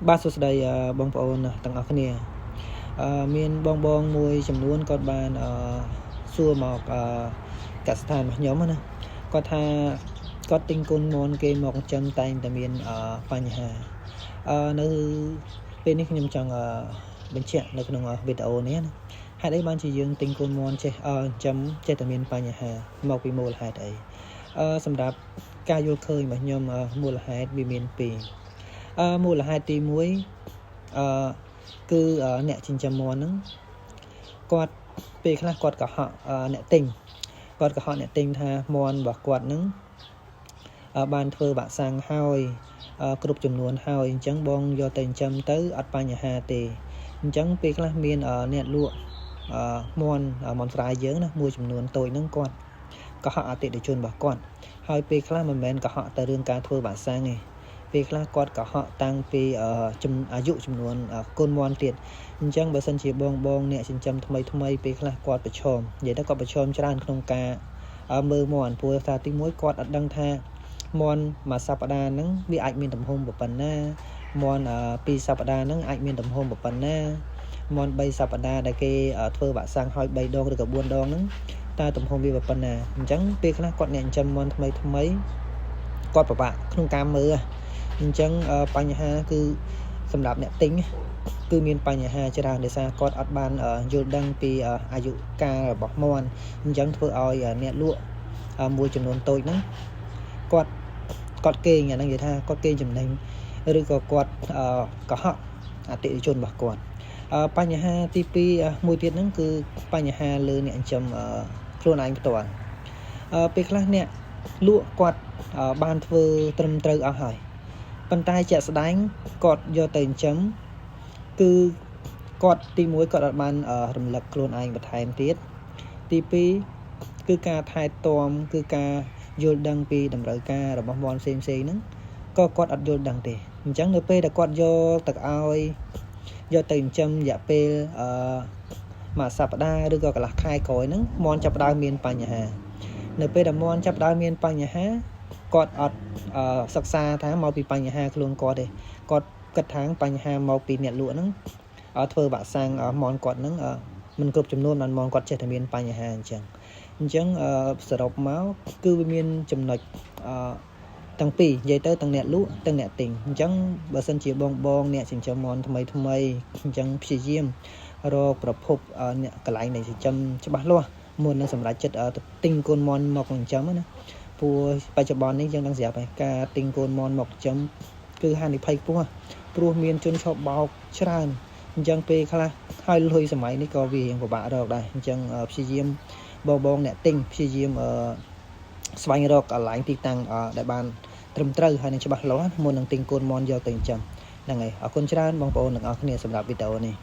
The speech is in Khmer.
បាទសួស្តីបងប្អូនទាំងអស់គ្នាមានបងមួយចំនួនគាត់បានសួរមកកសិដ្ឋានរបស់ខ្ញុំណាគាត់ថាគាត់ទិញកូនមន់គេមកចិញ្ចឹមតែងតែមានបញ្ហានៅពេលនេះខ្ញុំចង់បញ្ជាក់នៅក្នុងវីដេអូនេះណាហេតុអីបានជាយើងទិញកូនមន់ចេះចិញ្ចឹមចេះតែមានបញ្ហាមកពីមូលហេតុអីសម្រាប់ការយល់ឃើញរបស់ខ្ញុំមូលហេតុវាមានពីរមូលហេតុទី1គឺអ្នកចិញ្ចឹមមាន់ហ្នឹងគាត់ពេលខ្លះគាត់កុហកអ្នកទិញថាមាន់របស់គាត់ហ្នឹងបានធ្វើវ៉ាក់សាំងហើយគ្រប់ចំនួនហើយអញ្ចឹងបងយកទៅចិញ្ចឹមទៅអត់បញ្ហាទេអញ្ចឹងពេលខ្លះមានអ្នកលក់មាន់ស្រែយើងណាមួយចំនួនតូចហ្នឹងគាត់កុហកអតិថិជនរបស់គាត់ហើយពេលខ្លះមិនមែនកុហកតែរឿងការធ្វើវ៉ាក់សាំងទេពេលខ្លះគាត់កុហកតាំងពីអាយុចំនួនកូនមាន់ទៀតអញ្ចឹងបើសិនជាបងអ្នកចិញ្ចឹមថ្មីពេលខ្លះគាត់ប្រឈមនិយាយទៅគាត់ប្រឈមច្រើនក្នុងការមើលមាន់ព្រោះថាទី1គាត់អត់ដឹងថាមាន់មួយសប្តាហ៍ហ្នឹងវាអាចមានទំហំប៉ុណ្ណាមាន់2សប្តាហ៍ហ្នឹងអាចមានទំហំប៉ុណ្ណាមាន់3សប្តាហ៍ដែលគេធ្វើវ៉ាក់សាំងហើយ3ដងឬក៏4ដងហ្នឹងតើទំហំវាប៉ុណ្ណាអញ្ចឹងពេលខ្លះគាត់អ្នកចិញ្ចឹមមាន់ថ្មីគាត់ពិបាកក្នុងការមើលអញ្ចឹងបញ្ហាគឺសម្រាប់អ្នកទិញគឺមានបញ្ហាច្រើនដោយសារគាត់អត់បានយល់ដឹងពីអាយុកាលរបស់មាន់អញ្ចឹងធ្វើឲ្យអ្នកលក់មួយចំនួនតូចហ្នឹងគាត់គេងអាហ្នឹងនិយាយថាគាត់គេងចំណេញឬក៏គាត់កុហកអតិថិជនរបស់គាត់បញ្ហាទី2មួយទៀតហ្នឹងគឺបញ្ហាលើអ្នកចិញ្ចឹមខ្លួនឯងផ្ទាល់ពេលខ្លះអ្នកលក់គាត់បានធ្វើត្រឹមត្រូវអស់ហើយប៉ុន្តែជាក់ស្ដែងគាត់យកទៅចិញ្ចឹមគឺគាត់ទី1គាត់អត់បានរំលឹកខ្លួនឯងបន្ថែមទៀតទី2គឺការថែទាំគឺការយល់ដឹងពីតម្រូវការរបស់មាន់ផ្សេងហ្នឹងក៏គាត់អត់យល់ដឹងទេអញ្ចឹងនៅពេលដែលគាត់យកទៅចិញ្ចឹមរយៈពេលមួយសប្តាហ៍ឬក៏កន្លះខែក្រោយហ្នឹងមាន់ចាប់ផ្ដើមមានបញ្ហានៅពេលដែលមាន់ចាប់ផ្ដើមមានបញ្ហាគាត់អត់សិក្សាថាមកពីបញ្ហាខ្លួនគាត់ទេគាត់គិតថាបញ្ហាមកពីអ្នកលក់ហ្នឹងធ្វើវ៉ាក់សាំងមាន់គាត់ហ្នឹងមិនគ្រប់ចំនួនបានមាន់គាត់ចេះតែមានបញ្ហាអញ្ចឹងសរុបមកគឺវាមានចំណុចទាំងពីរនិយាយទៅទាំងអ្នកលក់ទាំងអ្នកទិញអញ្ចឹងបើសិនជាបងអ្នកចិញ្ចឹមមាន់ថ្មីអញ្ចឹងព្យាយាមរកប្រភពអ្នកកន្លែងនៃចិញ្ចឹមច្បាស់លាស់មុននឹងសម្រេចចិត្តទិញកូនមាន់មកចិញ្ចឹមណាព្រោះបច្ចុប្បន្ននេះយើងដឹងស្រាប់ហើយការទិញកូនមាន់មកចិញ្ចឹមគឺហានិភ័យខ្ពស់ព្រោះមានជនឆបបោកច្រើនអញ្ចឹងពេលខ្លះហើយលុយសម័យនេះក៏វាពិបាករកដែរអញ្ចឹងព្យាយាមបងអ្នកទិញព្យាយាមស្វែងរកកន្លែងទីតាំងដែលបានត្រឹមត្រូវហើយនឹងច្បាស់លាស់មុននឹងទិញកូនមាន់យកទៅចិញ្ចឹមហ្នឹងហើយអរគុណច្រើនបងប្អូនទាំងអស់គ្នាសម្រាប់វីដេអូនេះ